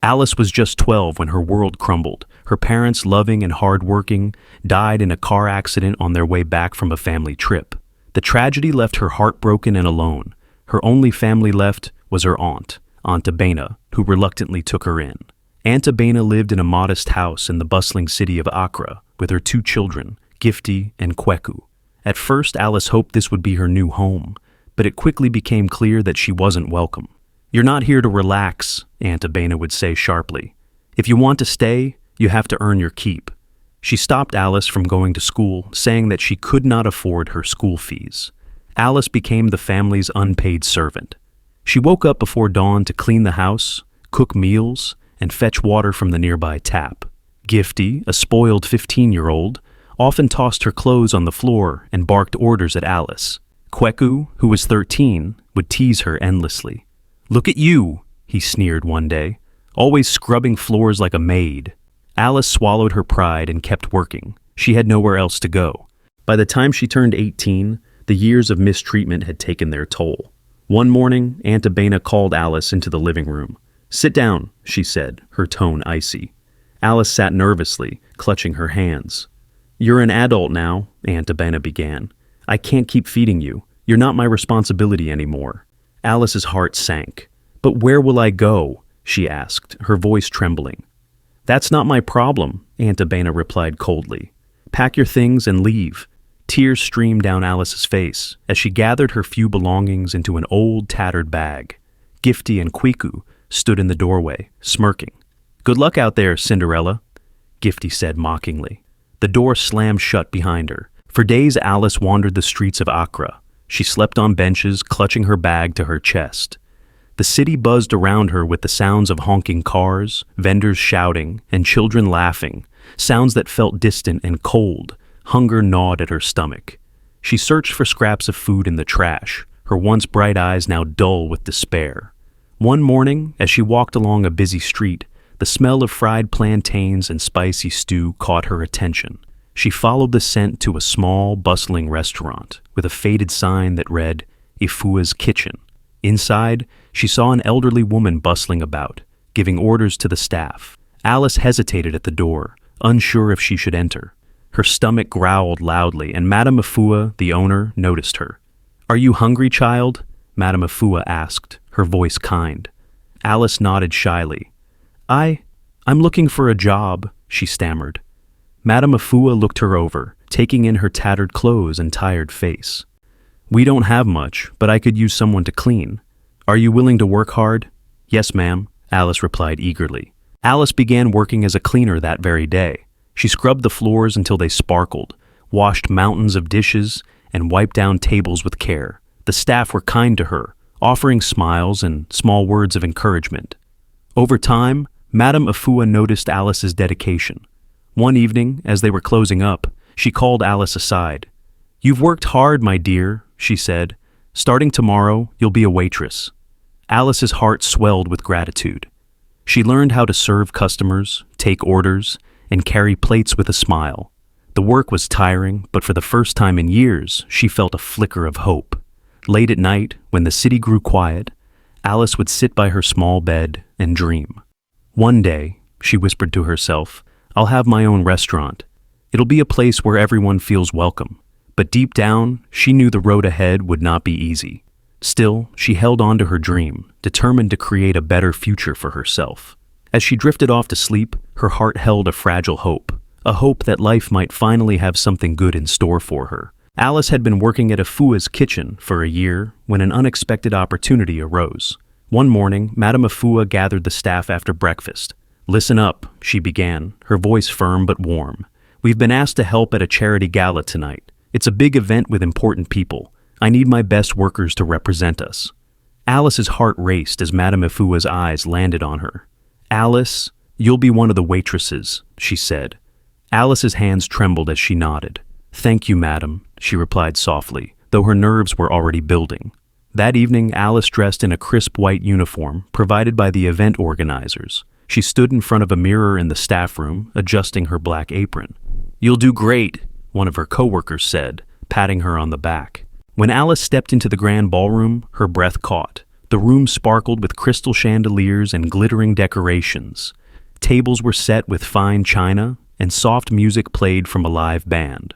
Alice was just 12 when her world crumbled. Her parents, loving and hardworking, died in a car accident on their way back from a family trip. The tragedy left her heartbroken and alone. Her only family left was her aunt, Aunt Abena, who reluctantly took her in. Aunt Abena lived in a modest house in the bustling city of Accra with her 2 children, Gifty and Kweku. At first, Alice hoped this would be her new home, but it quickly became clear that she wasn't welcome. "You're not here to relax," Aunt Abena would say sharply. "If you want to stay, you have to earn your keep." She stopped Alice from going to school, saying that she could not afford her school fees. Alice became the family's unpaid servant. She woke up before dawn to clean the house, cook meals, and fetch water from the nearby tap. Gifty, a spoiled 15-year-old, often tossed her clothes on the floor and barked orders at Alice. Kweku, who was 13, would tease her endlessly. "Look at you," he sneered one day, "always scrubbing floors like a maid." Alice swallowed her pride and kept working. She had nowhere else to go. By the time she turned 18, the years of mistreatment had taken their toll. One morning, Aunt Abena called Alice into the living room. "Sit down," she said, her tone icy. Alice sat nervously, clutching her hands. "You're an adult now," Aunt Abena began. "I can't keep feeding you. You're not my responsibility anymore." Alice's heart sank. "But where will I go?" she asked, her voice trembling. "That's not my problem," Aunt Abena replied coldly. "Pack your things and leave." Tears streamed down Alice's face as she gathered her few belongings into an old, tattered bag. Gifty and Kweku stood in the doorway, smirking. "Good luck out there, Cinderella," Gifty said mockingly. The door slammed shut behind her. For days, Alice wandered the streets of Accra. She slept on benches, clutching her bag to her chest. The city buzzed around her with the sounds of honking cars, vendors shouting, and children laughing, sounds that felt distant and cold. Hunger gnawed at her stomach. She searched for scraps of food in the trash, her once bright eyes now dull with despair. One morning, as she walked along a busy street, the smell of fried plantains and spicy stew caught her attention. She followed the scent to a small, bustling restaurant with a faded sign that read, "Ifua's Kitchen." Inside, she saw an elderly woman bustling about, giving orders to the staff. Alice hesitated at the door, unsure if she should enter. Her stomach growled loudly, and Madame Ifua, the owner, noticed her. "Are you hungry, child?" Madame Ifua asked, her voice kind. Alice nodded shyly. I'm looking for a job," she stammered. Madame Ifua looked her over, taking in her tattered clothes and tired face. "We don't have much, but I could use someone to clean. Are you willing to work hard?" "Yes, ma'am," Alice replied eagerly. Alice began working as a cleaner that very day. She scrubbed the floors until they sparkled, washed mountains of dishes, and wiped down tables with care. The staff were kind to her, offering smiles and small words of encouragement. Over time, Madame Ifua noticed Alice's dedication. One evening, as they were closing up, she called Alice aside. "You've worked hard, my dear," she said. "Starting tomorrow, you'll be a waitress." Alice's heart swelled with gratitude. She learned how to serve customers, take orders, and carry plates with a smile. The work was tiring, but for the first time in years, she felt a flicker of hope. Late at night, when the city grew quiet, Alice would sit by her small bed and dream. "One day," she whispered to herself, "I'll have my own restaurant. It'll be a place where everyone feels welcome." But deep down, she knew the road ahead would not be easy. Still, she held on to her dream, determined to create a better future for herself. As she drifted off to sleep, her heart held a fragile hope, a hope that life might finally have something good in store for her. Alice had been working at Ifua's Kitchen for a year when an unexpected opportunity arose. One morning, Madame Ifua gathered the staff after breakfast. "Listen up," she began, her voice firm but warm. "We've been asked to help at a charity gala tonight. It's a big event with important people. I need my best workers to represent us." Alice's heart raced as Madame Ifua's eyes landed on her. "Alice, you'll be one of the waitresses," she said. Alice's hands trembled as she nodded. "Thank you, madam," she replied softly, though her nerves were already building. That evening, Alice dressed in a crisp white uniform provided by the event organizers. She stood in front of a mirror in the staff room, adjusting her black apron. "You'll do great," one of her coworkers said, patting her on the back. When Alice stepped into the grand ballroom, her breath caught. The room sparkled with crystal chandeliers and glittering decorations. Tables were set with fine china, and soft music played from a live band.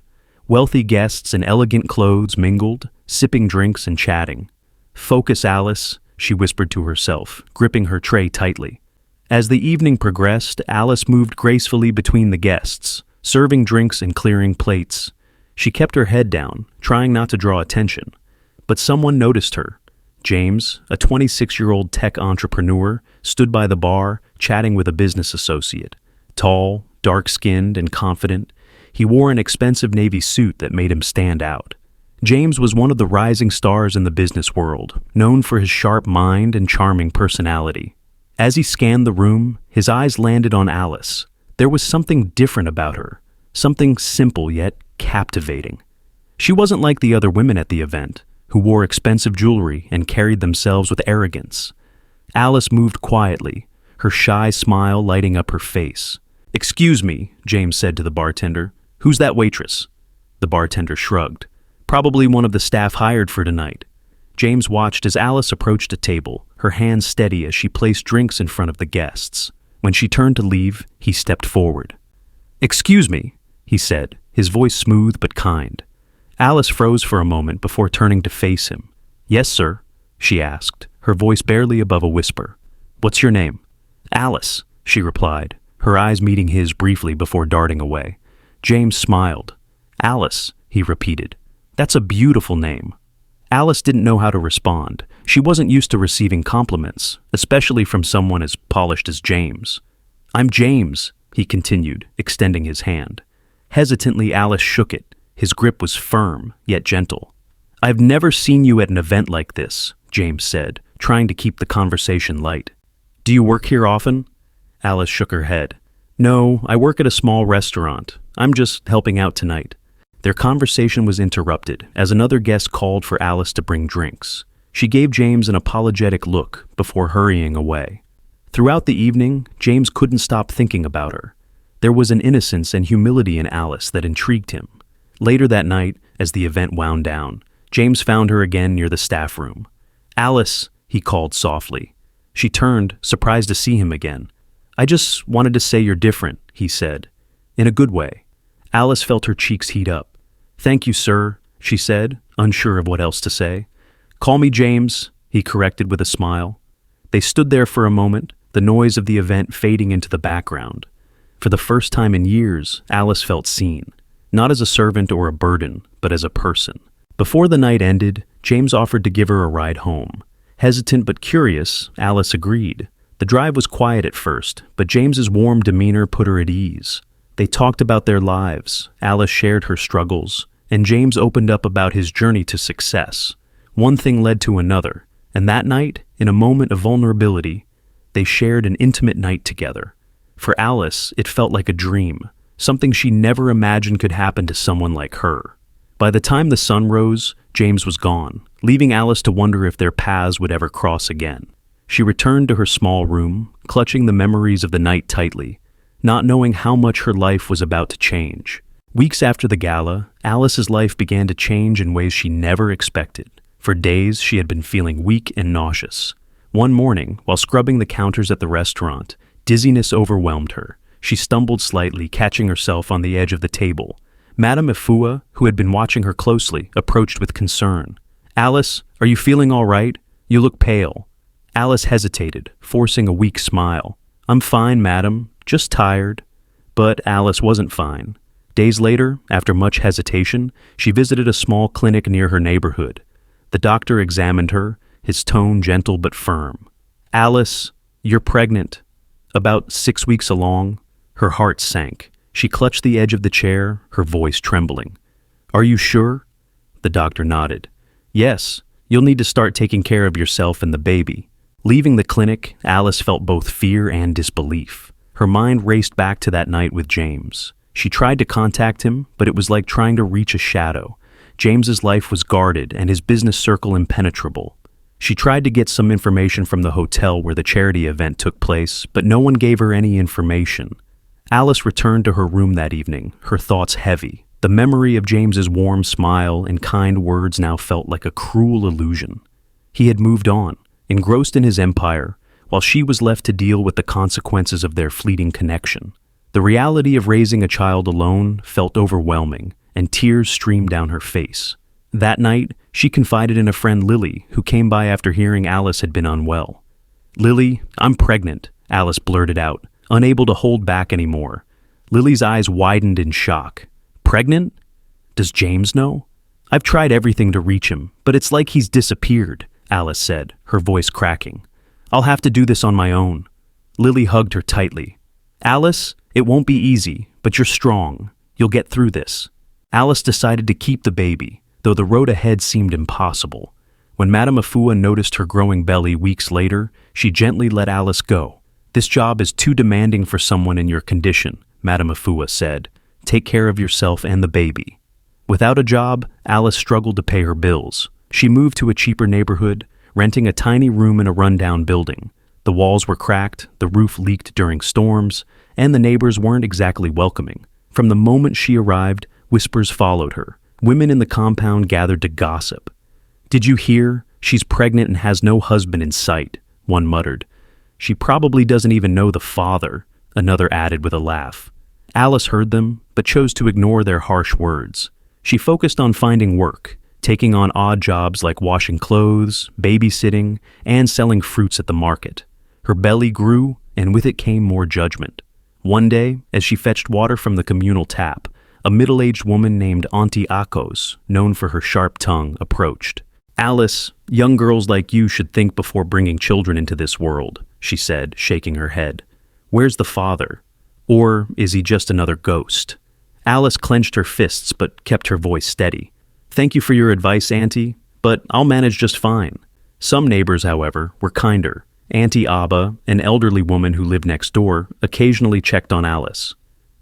Wealthy guests in elegant clothes mingled, sipping drinks and chatting. "Focus, Alice," she whispered to herself, gripping her tray tightly. As the evening progressed, Alice moved gracefully between the guests, serving drinks and clearing plates. She kept her head down, trying not to draw attention. But someone noticed her. James, a 26-year-old tech entrepreneur, stood by the bar, chatting with a business associate. Tall, dark-skinned, and confident, he wore an expensive navy suit that made him stand out. James was one of the rising stars in the business world, known for his sharp mind and charming personality. As he scanned the room, his eyes landed on Alice. There was something different about her, something simple yet captivating. She wasn't like the other women at the event, who wore expensive jewelry and carried themselves with arrogance. Alice moved quietly, her shy smile lighting up her face. "Excuse me," James said to the bartender. "Who's that waitress?" The bartender shrugged. "Probably one of the staff hired for tonight." James watched as Alice approached a table, her hands steady as she placed drinks in front of the guests. When she turned to leave, he stepped forward. "Excuse me," he said, his voice smooth but kind. Alice froze for a moment before turning to face him. "Yes, sir," she asked, her voice barely above a whisper. "What's your name?" "Alice," she replied, her eyes meeting his briefly before darting away. James smiled. "Alice," he repeated. "That's a beautiful name." Alice didn't know how to respond. She wasn't used to receiving compliments, especially from someone as polished as James. "I'm James," he continued, extending his hand. Hesitantly, Alice shook it. His grip was firm, yet gentle. "I've never seen you at an event like this," James said, trying to keep the conversation light. "Do you work here often?" Alice shook her head. "No, I work at a small restaurant. I'm just helping out tonight." Their conversation was interrupted as another guest called for Alice to bring drinks. She gave James an apologetic look before hurrying away. Throughout the evening, James couldn't stop thinking about her. There was an innocence and humility in Alice that intrigued him. Later that night, as the event wound down, James found her again near the staff room. "Alice," he called softly. She turned, surprised to see him again. "I just wanted to say you're different," he said. "In a good way." Alice felt her cheeks heat up. "Thank you, sir," she said, unsure of what else to say. "Call me James," he corrected with a smile. They stood there for a moment, the noise of the event fading into the background. For the first time in years, Alice felt seen, not as a servant or a burden, but as a person. Before the night ended, James offered to give her a ride home. Hesitant but curious, Alice agreed. The drive was quiet at first, but James's warm demeanor put her at ease. They talked about their lives, Alice shared her struggles, and James opened up about his journey to success. One thing led to another, and that night, in a moment of vulnerability, they shared an intimate night together. For Alice, it felt like a dream, something she never imagined could happen to someone like her. By the time the sun rose, James was gone, leaving Alice to wonder if their paths would ever cross again. She returned to her small room, clutching the memories of the night tightly, not knowing how much her life was about to change. Weeks after the gala, Alice's life began to change in ways she never expected. For days, she had been feeling weak and nauseous. One morning, while scrubbing the counters at the restaurant, dizziness overwhelmed her. She stumbled slightly, catching herself on the edge of the table. Madame Efua, who had been watching her closely, approached with concern. "Alice, are you feeling all right? You look pale." Alice hesitated, forcing a weak smile. "I'm fine, madam, just tired." But Alice wasn't fine. Days later, after much hesitation, she visited a small clinic near her neighborhood. The doctor examined her, his tone gentle but firm. "Alice, you're pregnant." About 6 weeks along, her heart sank. She clutched the edge of the chair, her voice trembling. "Are you sure?" The doctor nodded. "Yes, you'll need to start taking care of yourself and the baby." Leaving the clinic, Alice felt both fear and disbelief. Her mind raced back to that night with James. She tried to contact him, but it was like trying to reach a shadow. James's life was guarded and his business circle impenetrable. She tried to get some information from the hotel where the charity event took place, but no one gave her any information. Alice returned to her room that evening, her thoughts heavy. The memory of James's warm smile and kind words now felt like a cruel illusion. He had moved on, engrossed in his empire, while she was left to deal with the consequences of their fleeting connection. The reality of raising a child alone felt overwhelming, and tears streamed down her face. That night, she confided in a friend, Lily, who came by after hearing Alice had been unwell. "Lily, I'm pregnant," Alice blurted out, unable to hold back anymore. Lily's eyes widened in shock. "Pregnant? Does James know?" "I've tried everything to reach him, but it's like he's disappeared," Alice said, her voice cracking. "I'll have to do this on my own." Lily hugged her tightly. "Alice, it won't be easy, but you're strong. You'll get through this." Alice decided to keep the baby, though the road ahead seemed impossible. When Madame Afua noticed her growing belly weeks later, she gently let Alice go. "This job is too demanding for someone in your condition," Madame Afua said. "Take care of yourself and the baby." Without a job, Alice struggled to pay her bills. She moved to a cheaper neighborhood, renting a tiny room in a rundown building. The walls were cracked, the roof leaked during storms, and the neighbors weren't exactly welcoming. From the moment she arrived, whispers followed her. Women in the compound gathered to gossip. "Did you hear? She's pregnant and has no husband in sight," one muttered. "She probably doesn't even know the father," another added with a laugh. Alice heard them, but chose to ignore their harsh words. She focused on finding work, taking on odd jobs like washing clothes, babysitting, and selling fruits at the market. Her belly grew, and with it came more judgment. One day, as she fetched water from the communal tap, a middle-aged woman named Auntie Akos, known for her sharp tongue, approached. "Alice, young girls like you should think before bringing children into this world," she said, shaking her head. "Where's the father? Or is he just another ghost?" Alice clenched her fists but kept her voice steady. "Thank you for your advice, Auntie, but I'll manage just fine." Some neighbors, however, were kinder. Auntie Abba, an elderly woman who lived next door, occasionally checked on Alice.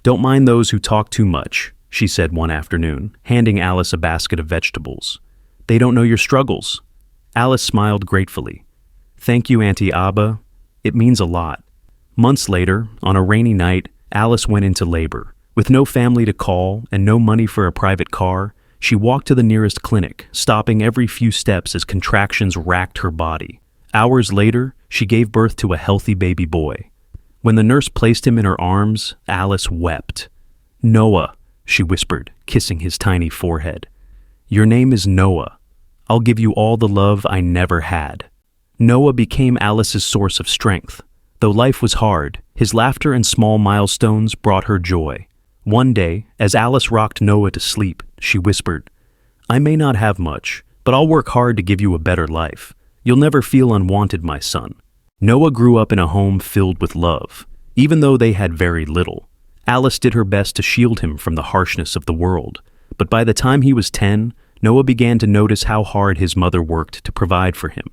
"Don't mind those who talk too much," she said one afternoon, handing Alice a basket of vegetables. "They don't know your struggles." Alice smiled gratefully. "Thank you, Auntie Abba. It means a lot." Months later, on a rainy night, Alice went into labor. With no family to call and no money for a private car, she walked to the nearest clinic, stopping every few steps as contractions racked her body. Hours later, she gave birth to a healthy baby boy. When the nurse placed him in her arms, Alice wept. "Noah," she whispered, kissing his tiny forehead. "Your name is Noah. I'll give you all the love I never had." Noah became Alice's source of strength. Though life was hard, his laughter and small milestones brought her joy. One day, as Alice rocked Noah to sleep, she whispered, "I may not have much, but I'll work hard to give you a better life. You'll never feel unwanted, my son." Noah grew up in a home filled with love. Even though they had very little, Alice did her best to shield him from the harshness of the world. But by the time he was 10, Noah began to notice how hard his mother worked to provide for him.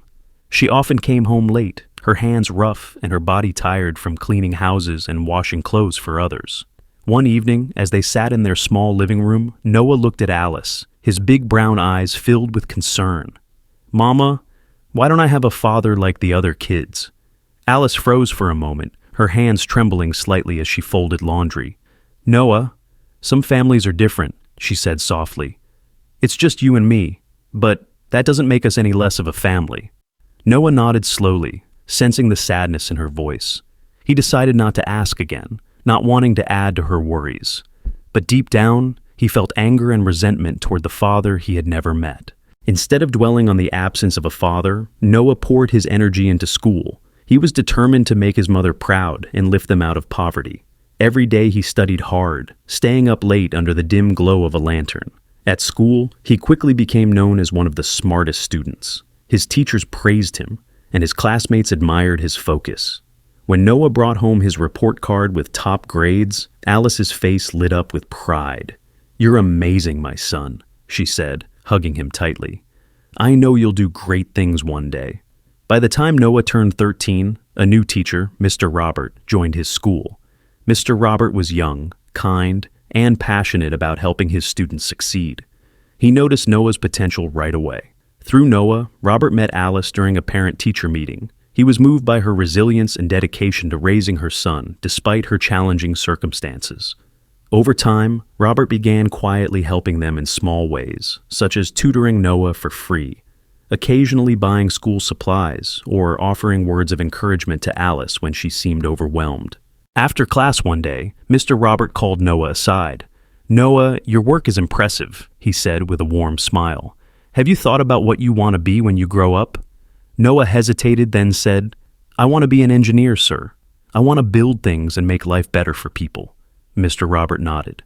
She often came home late, her hands rough and her body tired from cleaning houses and washing clothes for others. One evening, as they sat in their small living room, Noah looked at Alice, his big brown eyes filled with concern. "Mama, why don't I have a father like the other kids?" Alice froze for a moment, her hands trembling slightly as she folded laundry. "Noah, some families are different," she said softly. "It's just you and me, but that doesn't make us any less of a family." Noah nodded slowly, sensing the sadness in her voice. He decided not to ask again, not wanting to add to her worries. But deep down, he felt anger and resentment toward the father he had never met. Instead of dwelling on the absence of a father, Noah poured his energy into school. He was determined to make his mother proud and lift them out of poverty. Every day he studied hard, staying up late under the dim glow of a lantern. At school, he quickly became known as one of the smartest students. His teachers praised him, and his classmates admired his focus. When Noah brought home his report card with top grades, Alice's face lit up with pride. "You're amazing, my son," she said, hugging him tightly. "I know you'll do great things one day." By the time Noah turned 13, a new teacher, Mr. Robert, joined his school. Mr. Robert was young, kind, and passionate about helping his students succeed. He noticed Noah's potential right away. Through Noah, Robert met Alice during a parent-teacher meeting. He was moved by her resilience and dedication to raising her son, despite her challenging circumstances. Over time, Robert began quietly helping them in small ways, such as tutoring Noah for free. occasionally buying school supplies or offering words of encouragement to Alice when she seemed overwhelmed. After class one day, Mr. Robert called Noah aside. "Noah, your work is impressive," he said with a warm smile. "Have you thought about what you want to be when you grow up?" Noah hesitated, then said, "I want to be an engineer, sir. I want to build things and make life better for people." Mr. Robert nodded.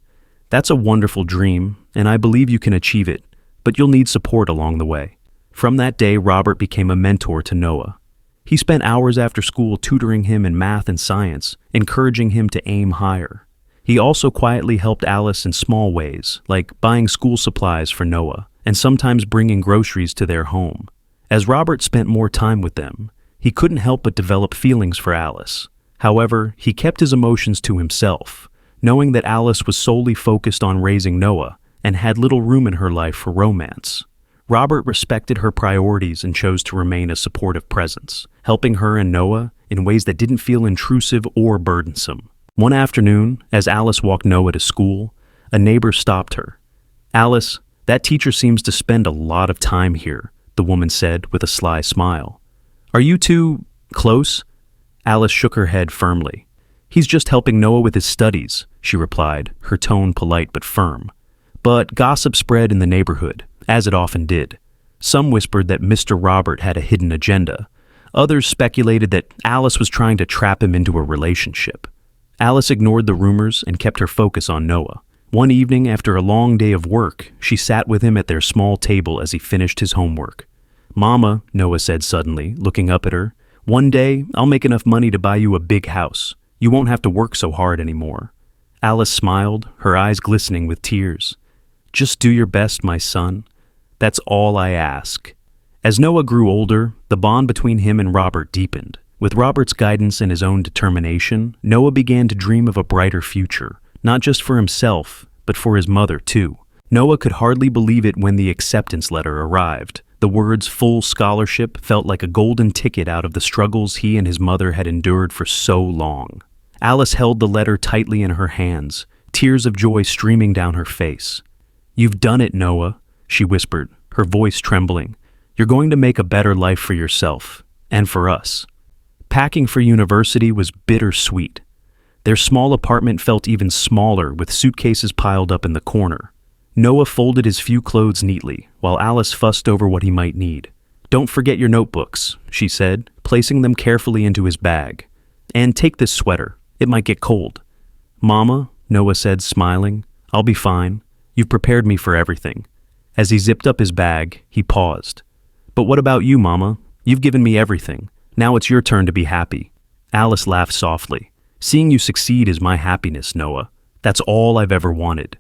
"That's a wonderful dream, and I believe you can achieve it, but you'll need support along the way." From that day, Robert became a mentor to Noah. He spent hours after school tutoring him in math and science, encouraging him to aim higher. He also quietly helped Alice in small ways, like buying school supplies for Noah, and sometimes bringing groceries to their home. As Robert spent more time with them, he couldn't help but develop feelings for Alice. However, he kept his emotions to himself, knowing that Alice was solely focused on raising Noah and had little room in her life for romance. Robert respected her priorities and chose to remain a supportive presence, helping her and Noah in ways that didn't feel intrusive or burdensome. One afternoon, as Alice walked Noah to school, a neighbor stopped her. "Alice, that teacher seems to spend a lot of time here," the woman said with a sly smile. "Are you two close?" Alice shook her head firmly. "He's just helping Noah with his studies," she replied, her tone polite but firm. But gossip spread in the neighborhood, as it often did. Some whispered that Mr. Robert had a hidden agenda. Others speculated that Alice was trying to trap him into a relationship. Alice ignored the rumors and kept her focus on Noah. One evening, after a long day of work, she sat with him at their small table as he finished his homework. "Mama," Noah said suddenly, looking up at her, "one day I'll make enough money to buy you a big house. You won't have to work so hard anymore." Alice smiled, her eyes glistening with tears. "Just do your best, my son. That's all I ask." As Noah grew older, the bond between him and Robert deepened. With Robert's guidance and his own determination, Noah began to dream of a brighter future, not just for himself, but for his mother too. Noah could hardly believe it when the acceptance letter arrived. The words "full scholarship" felt like a golden ticket out of the struggles he and his mother had endured for so long. Alice held the letter tightly in her hands, tears of joy streaming down her face. "You've done it, Noah," she whispered, her voice trembling. "You're going to make a better life for yourself, and for us." Packing for university was bittersweet. Their small apartment felt even smaller, with suitcases piled up in the corner. Noah folded his few clothes neatly, while Alice fussed over what he might need. "Don't forget your notebooks," she said, placing them carefully into his bag. "And take this sweater. It might get cold." "Mama," Noah said, smiling, "I'll be fine. You've prepared me for everything." As he zipped up his bag, he paused. "But what about you, Mama? You've given me everything. Now it's your turn to be happy." Alice laughed softly. "Seeing you succeed is my happiness, Noah. That's all I've ever wanted."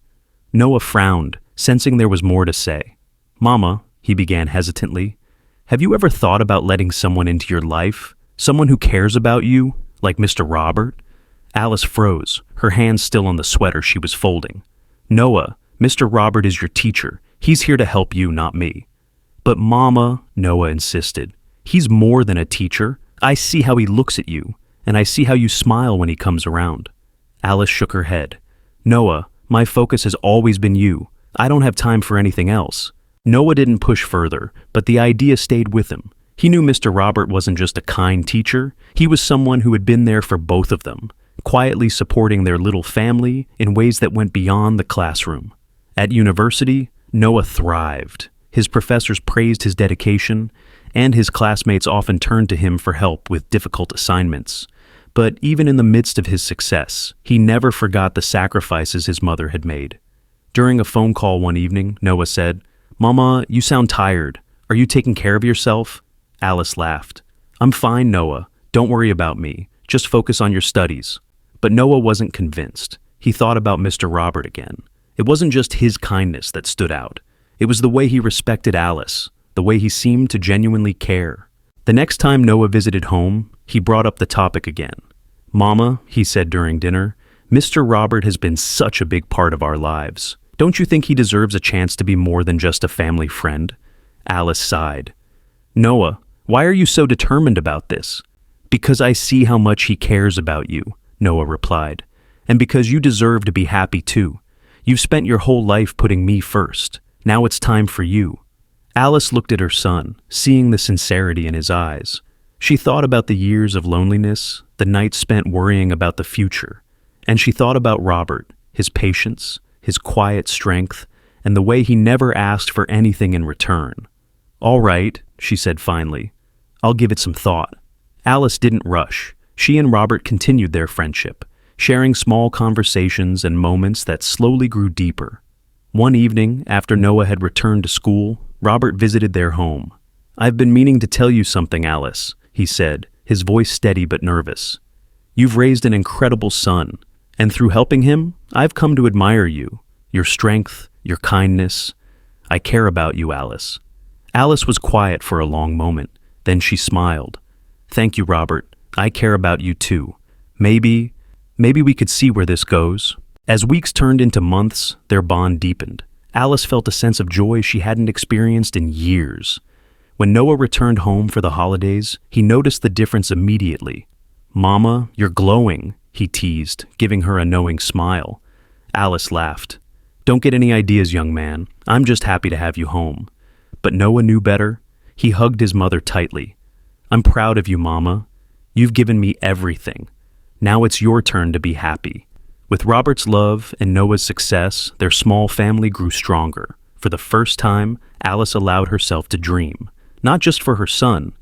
Noah frowned, sensing there was more to say. "Mama," he began hesitantly, "have you ever thought about letting someone into your life? Someone who cares about you, like Mr. Robert?" Alice froze, her hands still on the sweater she was folding. "Noah, Mr. Robert is your teacher. He's here to help you, not me." "But Mama," Noah insisted, "he's more than a teacher. I see how he looks at you, and I see how you smile when he comes around." Alice shook her head. "Noah, my focus has always been you. I don't have time for anything else." Noah didn't push further, but the idea stayed with him. He knew Mr. Robert wasn't just a kind teacher. He was someone who had been there for both of them, quietly supporting their little family in ways that went beyond the classroom. At university, Noah thrived. His professors praised his dedication, and his classmates often turned to him for help with difficult assignments. But even in the midst of his success, he never forgot the sacrifices his mother had made. During a phone call one evening, Noah said, "Mama, you sound tired. Are you taking care of yourself?" Alice laughed. "I'm fine, Noah. Don't worry about me. Just focus on your studies." But Noah wasn't convinced. He thought about Mr. Robert again. It wasn't just his kindness that stood out. It was the way he respected Alice, the way he seemed to genuinely care. The next time Noah visited home, he brought up the topic again. "Mama," he said during dinner, "Mr. Robert has been such a big part of our lives. Don't you think he deserves a chance to be more than just a family friend?" Alice sighed. "Noah, why are you so determined about this?" "Because I see how much he cares about you," Noah replied. "And because you deserve to be happy too. You've spent your whole life putting me first. Now it's time for you." Alice looked at her son, seeing the sincerity in his eyes. She thought about the years of loneliness, the nights spent worrying about the future, and she thought about Robert, his patience, his quiet strength, and the way he never asked for anything in return. "All right," she said finally. "I'll give it some thought." Alice didn't rush. She and Robert continued their friendship, sharing small conversations and moments that slowly grew deeper. One evening, after Noah had returned to school, Robert visited their home. "I've been meaning to tell you something, Alice," he said, his voice steady but nervous. "You've raised an incredible son, and through helping him, I've come to admire you, your strength, your kindness. I care about you, Alice." Alice was quiet for a long moment. Then she smiled. "Thank you, Robert. I care about you too. Maybe we could see where this goes." As weeks turned into months, their bond deepened. Alice felt a sense of joy she hadn't experienced in years. When Noah returned home for the holidays, he noticed the difference immediately. "Mama, you're glowing," he teased, giving her a knowing smile. Alice laughed. "Don't get any ideas, young man. I'm just happy to have you home." But Noah knew better. He hugged his mother tightly. "I'm proud of you, Mama. You've given me everything. Now it's your turn to be happy." With Robert's love and Noah's success, their small family grew stronger. For the first time, Alice allowed herself to dream, not just for her son,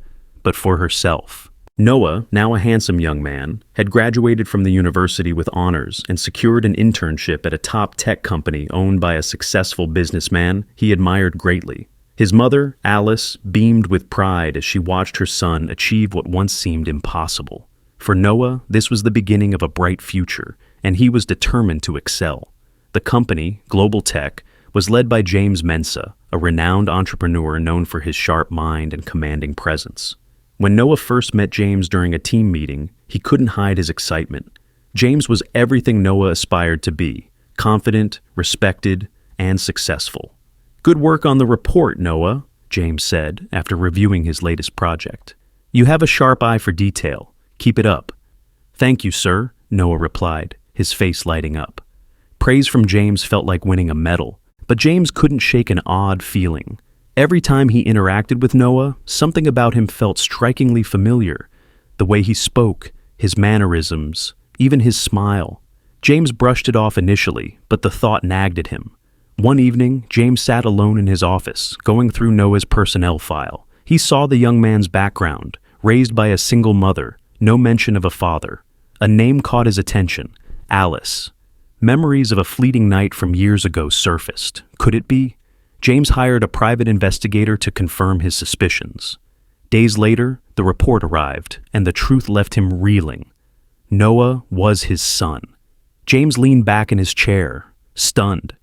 but for herself. Noah, now a handsome young man, had graduated from the university with honors and secured an internship at a top tech company owned by a successful businessman he admired greatly. His mother, Alice, beamed with pride as she watched her son achieve what once seemed impossible. For Noah, this was the beginning of a bright future, and he was determined to excel. The company, Global Tech, was led by James Mensah, a renowned entrepreneur known for his sharp mind and commanding presence. When Noah first met James during a team meeting, he couldn't hide his excitement. James was everything Noah aspired to be: confident, respected, and successful. "Good work on the report, Noah," James said after reviewing his latest project. "You have a sharp eye for detail. Keep it up." "Thank you, sir," Noah replied, his face lighting up. Praise from James felt like winning a medal, but James couldn't shake an odd feeling. Every time he interacted with Noah, something about him felt strikingly familiar. The way he spoke, his mannerisms, even his smile. James brushed it off initially, but the thought nagged at him. One evening, James sat alone in his office, going through Noah's personnel file. He saw the young man's background, raised by a single mother, no mention of a father. A name caught his attention: Alice. Memories of a fleeting night from years ago surfaced. Could it be? James hired a private investigator to confirm his suspicions. Days later, the report arrived, and the truth left him reeling. Noah was his son. James leaned back in his chair, stunned.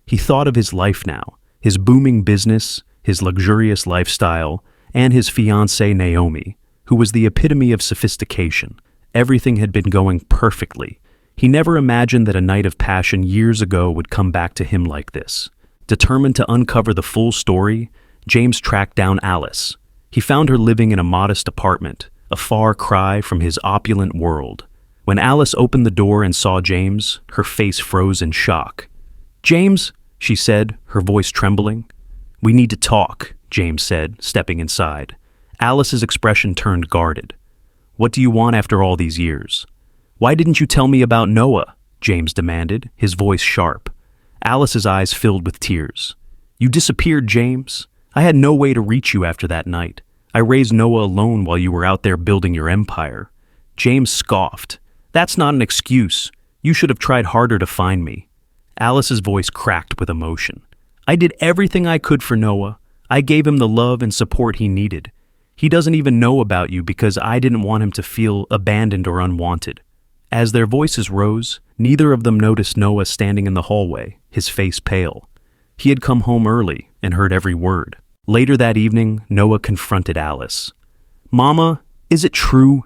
He thought of his life now, his booming business, his luxurious lifestyle, and his fiancée Naomi, who was the epitome of sophistication. Everything had been going perfectly. He never imagined that a night of passion years ago would come back to him like this. Determined to uncover the full story, James tracked down Alice. He found her living in a modest apartment, a far cry from his opulent world. When Alice opened the door and saw James, her face froze in shock. "James," she said, her voice trembling. "We need to talk," James said, stepping inside. Alice's expression turned guarded. "What do you want after all these years?" "Why didn't you tell me about Noah?" James demanded, his voice sharp. Alice's eyes filled with tears. "You disappeared, James. I had no way to reach you after that night. I raised Noah alone while you were out there building your empire." James scoffed. "That's not an excuse. You should have tried harder to find me." Alice's voice cracked with emotion. "I did everything I could for Noah. I gave him the love and support he needed. He doesn't even know about you because I didn't want him to feel abandoned or unwanted." As their voices rose, neither of them noticed Noah standing in the hallway, his face pale. He had come home early and heard every word. Later that evening, Noah confronted Alice. "Mama, is it true?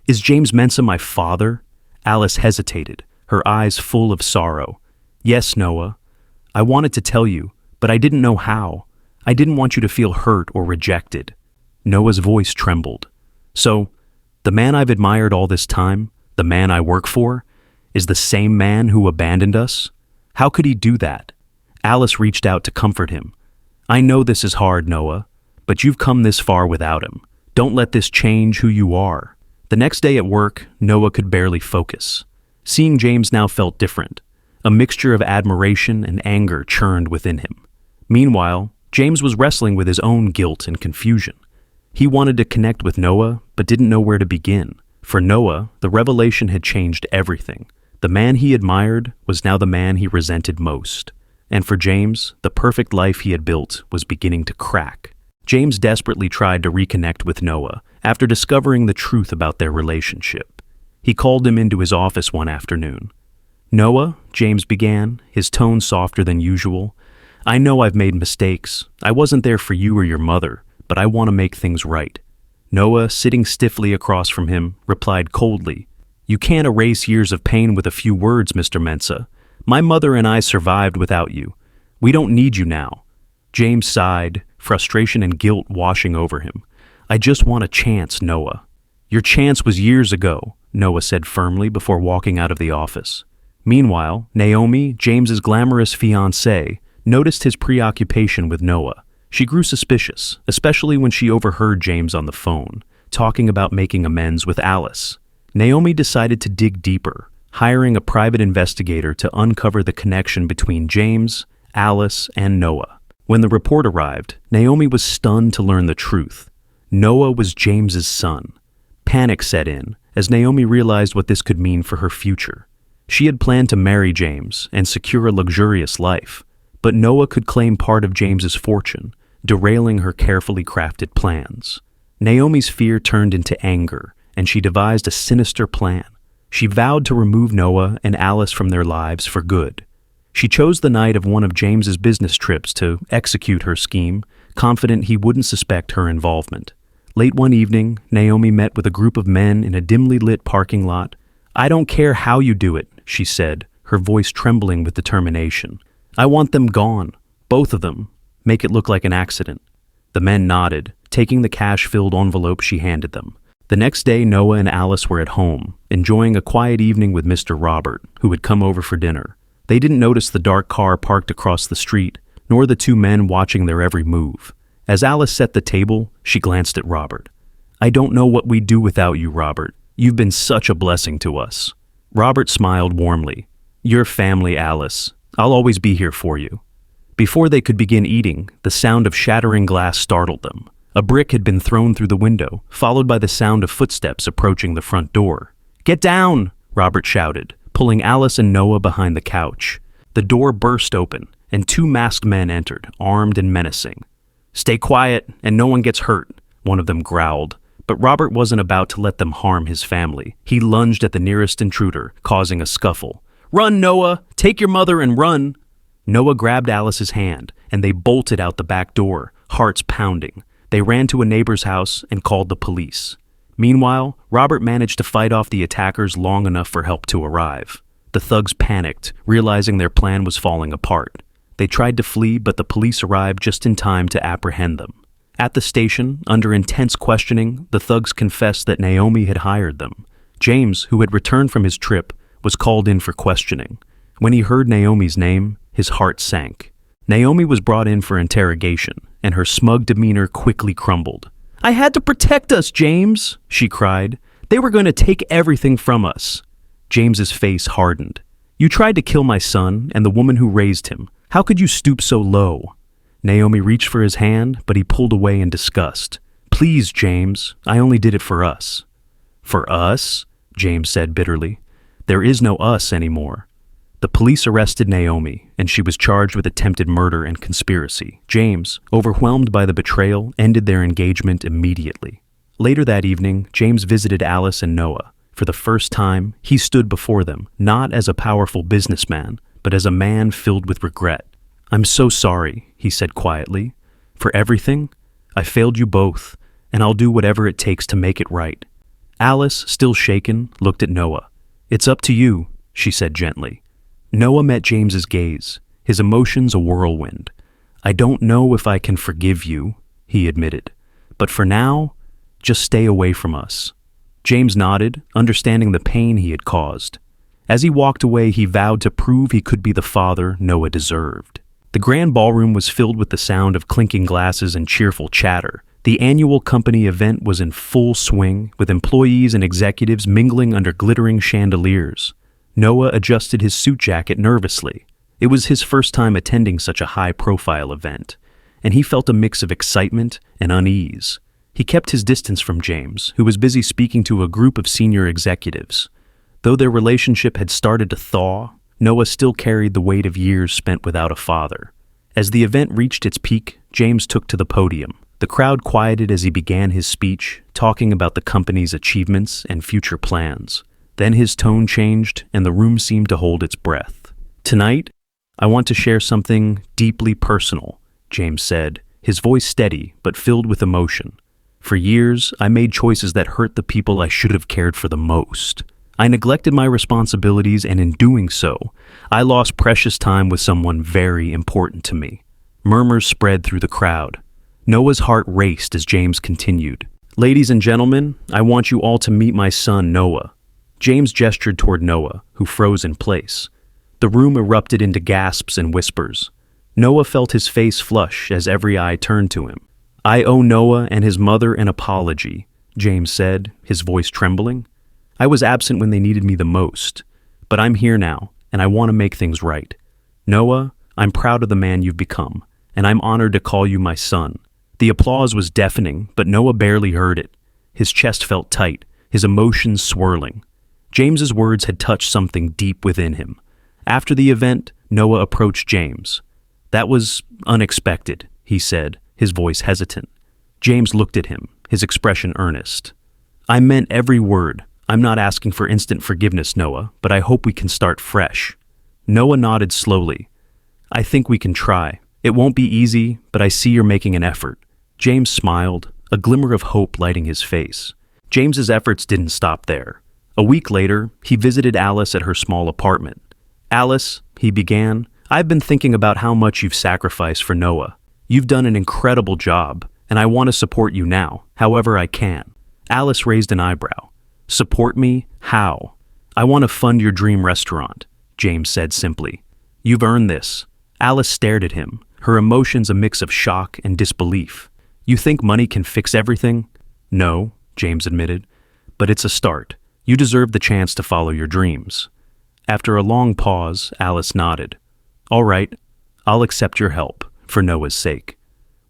Is James Mensah my father?" Alice hesitated, her eyes full of sorrow. "Yes, Noah. I wanted to tell you, but I didn't know how. I didn't want you to feel hurt or rejected." Noah's voice trembled. "So, the man I've admired all this time, the man I work for, is the same man who abandoned us? How could he do that?" Alice reached out to comfort him. I know this is hard, Noah, but you've come this far without him. Don't let this change who you are. The next day at work, Noah could barely focus. Seeing James now felt different. A mixture of admiration and anger churned within him. Meanwhile, James was wrestling with his own guilt and confusion. He wanted to connect with Noah, but didn't know where to begin. For Noah, the revelation had changed everything. The man he admired was now the man he resented most. And for James, the perfect life he had built was beginning to crack. James desperately tried to reconnect with Noah after discovering the truth about their relationship. He called him into his office one afternoon. "Noah," James began, his tone softer than usual, "I know I've made mistakes. I wasn't there for you or your mother, but I want to make things right." Noah, sitting stiffly across from him, replied coldly, "You can't erase years of pain with a few words, Mr. Mensah. My mother and I survived without you. We don't need you now." James sighed, frustration and guilt washing over him. "I just want a chance, Noah." "Your chance was years ago," Noah said firmly before walking out of the office. Meanwhile, Naomi, James's glamorous fiancée, noticed his preoccupation with Noah. She grew suspicious, especially when she overheard James on the phone, talking about making amends with Alice. Naomi decided to dig deeper, hiring a private investigator to uncover the connection between James, Alice, and Noah. When the report arrived, Naomi was stunned to learn the truth. Noah was James's son. Panic set in as Naomi realized what this could mean for her future. She had planned to marry James and secure a luxurious life, but Noah could claim part of James's fortune, derailing her carefully crafted plans. Naomi's fear turned into anger, and she devised a sinister plan. She vowed to remove Noah and Alice from their lives for good. She chose the night of one of James's business trips to execute her scheme, confident he wouldn't suspect her involvement. Late one evening, Naomi met with a group of men in a dimly lit parking lot. "I don't care how you do it," she said, her voice trembling with determination. "I want them gone, both of them. Make it look like an accident." The men nodded, taking the cash-filled envelope she handed them. The next day, Noah and Alice were at home, enjoying a quiet evening with Mr. Robert, who had come over for dinner. They didn't notice the dark car parked across the street, nor the two men watching their every move. As Alice set the table, she glanced at Robert. "I don't know what we'd do without you, Robert. You've been such a blessing to us." Robert smiled warmly. "Your family, Alice. I'll always be here for you." Before they could begin eating, the sound of shattering glass startled them. A brick had been thrown through the window, followed by the sound of footsteps approaching the front door. "Get down!" Robert shouted, pulling Alice and Noah behind the couch. The door burst open, and two masked men entered, armed and menacing. "Stay quiet, and no one gets hurt," one of them growled. But Robert wasn't about to let them harm his family. He lunged at the nearest intruder, causing a scuffle. "Run, Noah! Take your mother and run!" Noah grabbed Alice's hand, and they bolted out the back door, hearts pounding. They ran to a neighbor's house and called the police. Meanwhile, Robert managed to fight off the attackers long enough for help to arrive. The thugs panicked, realizing their plan was falling apart. They tried to flee, but the police arrived just in time to apprehend them. At the station, under intense questioning, the thugs confessed that Naomi had hired them. James, who had returned from his trip, was called in for questioning. When he heard Naomi's name, his heart sank. Naomi was brought in for interrogation, and her smug demeanor quickly crumbled. "I had to protect us, James," she cried. "They were going to take everything from us." James's face hardened. "You tried to kill my son and the woman who raised him. How could you stoop so low?" Naomi reached for his hand, but he pulled away in disgust. "Please, James, I only did it for us." "For us?" James said bitterly. "There is no us anymore." The police arrested Naomi, and she was charged with attempted murder and conspiracy. James, overwhelmed by the betrayal, ended their engagement immediately. Later that evening, James visited Alice and Noah. For the first time, he stood before them, not as a powerful businessman, but as a man filled with regret. "I'm so sorry," he said quietly, "for everything. I failed you both, and I'll do whatever it takes to make it right." Alice, still shaken, looked at Noah. "It's up to you," she said gently. Noah met James's gaze, his emotions a whirlwind. "I don't know if I can forgive you," he admitted, "but for now, just stay away from us." James nodded, understanding the pain he had caused. As he walked away, he vowed to prove he could be the father Noah deserved. The grand ballroom was filled with the sound of clinking glasses and cheerful chatter. The annual company event was in full swing, with employees and executives mingling under glittering chandeliers. Noah adjusted his suit jacket nervously. It was his first time attending such a high-profile event, and he felt a mix of excitement and unease. He kept his distance from James, who was busy speaking to a group of senior executives. Though their relationship had started to thaw, Noah still carried the weight of years spent without a father. As the event reached its peak, James took to the podium. The crowd quieted as he began his speech, talking about the company's achievements and future plans. Then his tone changed, and the room seemed to hold its breath. "Tonight, I want to share something deeply personal," James said, his voice steady but filled with emotion. "For years, I made choices that hurt the people I should have cared for the most. I neglected my responsibilities, and in doing so, I lost precious time with someone very important to me." Murmurs spread through the crowd. Noah's heart raced as James continued. "Ladies and gentlemen, I want you all to meet my son, Noah." James gestured toward Noah, who froze in place. The room erupted into gasps and whispers. Noah felt his face flush as every eye turned to him. "I owe Noah and his mother an apology," James said, his voice trembling. "I was absent when they needed me the most, but I'm here now, and I want to make things right. Noah, I'm proud of the man you've become, and I'm honored to call you my son." The applause was deafening, but Noah barely heard it. His chest felt tight, his emotions swirling. James's words had touched something deep within him. After the event, Noah approached James. "That was unexpected," he said, his voice hesitant. James looked at him, his expression earnest. "I meant every word. I'm not asking for instant forgiveness, Noah, but I hope we can start fresh." Noah nodded slowly. "I think we can try. It won't be easy, but I see you're making an effort." James smiled, a glimmer of hope lighting his face. James's efforts didn't stop there. A week later, he visited Alice at her small apartment. "Alice," he began, "I've been thinking about how much you've sacrificed for Noah. You've done an incredible job, and I want to support you now, however I can." Alice raised an eyebrow. "Support me? How?" "I want to fund your dream restaurant," James said simply. "You've earned this." Alice stared at him, her emotions a mix of shock and disbelief. "You think money can fix everything?" "No," James admitted, "but it's a start. You deserve the chance to follow your dreams." After a long pause, Alice nodded. "All right, I'll accept your help, for Noah's sake."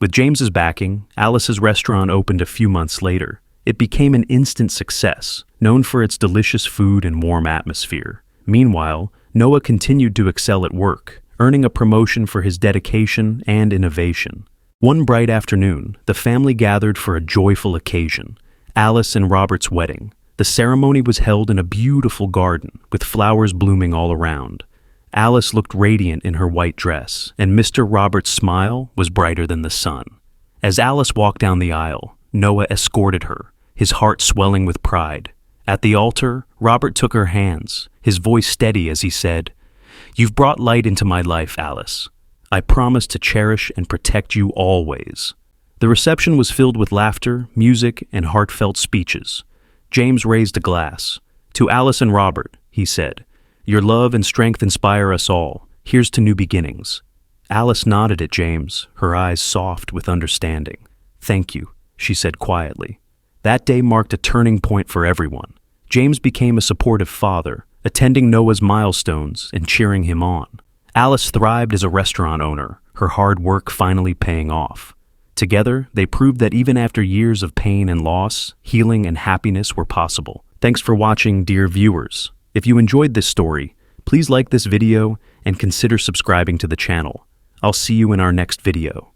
With James's backing, Alice's restaurant opened a few months later. It became an instant success, known for its delicious food and warm atmosphere. Meanwhile, Noah continued to excel at work, earning a promotion for his dedication and innovation. One bright afternoon, the family gathered for a joyful occasion, Alice and Robert's wedding. The ceremony was held in a beautiful garden, with flowers blooming all around. Alice looked radiant in her white dress, and Mr. Robert's smile was brighter than the sun. As Alice walked down the aisle, Noah escorted her, his heart swelling with pride. At the altar, Robert took her hands, his voice steady as he said, "You've brought light into my life, Alice. I promise to cherish and protect you always." The reception was filled with laughter, music, and heartfelt speeches. James raised a glass. "To Alice and Robert," he said, "your love and strength inspire us all. Here's to new beginnings." Alice nodded at James, her eyes soft with understanding. "Thank you," she said quietly. That day marked a turning point for everyone. James became a supportive father, attending Noah's milestones and cheering him on. Alice thrived as a restaurant owner, her hard work finally paying off. Together, they proved that even after years of pain and loss, healing and happiness were possible. Thanks for watching, dear viewers. If you enjoyed this story, please like this video and consider subscribing to the channel. I'll see you in our next video.